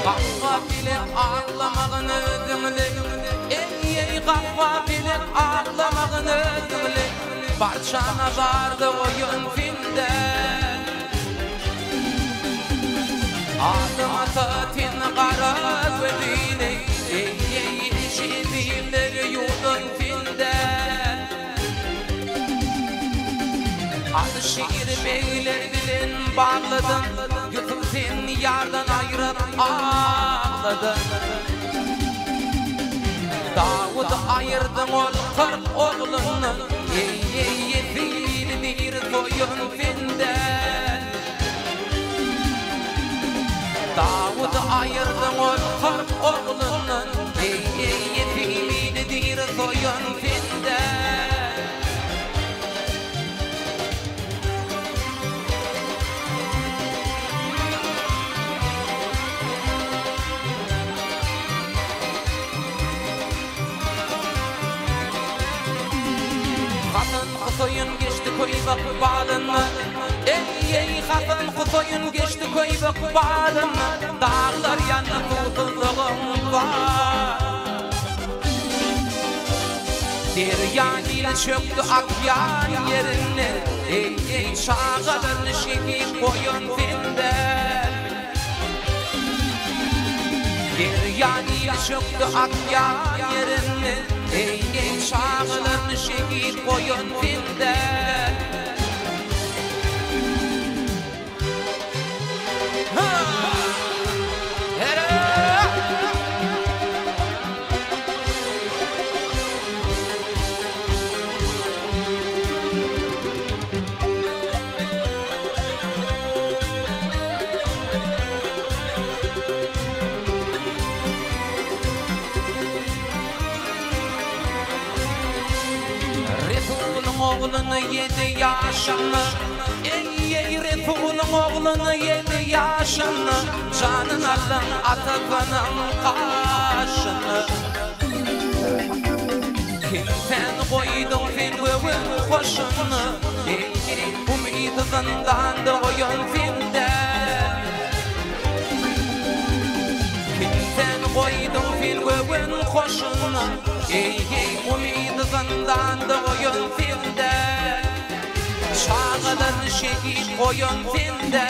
Kahva bilip ağlamağın özünle ey kahva bilip ağlamağın özünle Barçana vardı oyun filmde Adım atatin kara gözüyle ey şiirler yudun filmde Adı şiir beyler bilin bağladın Yutup seni yardan ayırıp ağladın Davud'u ayırdın ol 40 oğlunu Ey fil bir koyun filmde Davud'u ayırdın ol 40 oğlunu Ey fil bir koyun filmde Kusoyun geçti koy bak bağlını Ey hatın kusoyun geçti koy bak bağlını Dağlar yanı tutulduğum var Deryan ile çöktü akyan yerine Ey çağırın şekil koyun filmde Deryan ile çöktü akyan yerine Ey çağırın şekil koyun filmde Oğlunu 7 yaşını Ey Reful'un oğlunu 7 yaşını Canın alın Atatürk'ün kaşını Kimsen koydun filmin koşunu Ey umidi zindanda oyun filmde Kimsen koydun filmin koşunu Ey umidi zindanda oyun filmde Çağılır şehit oyun filmde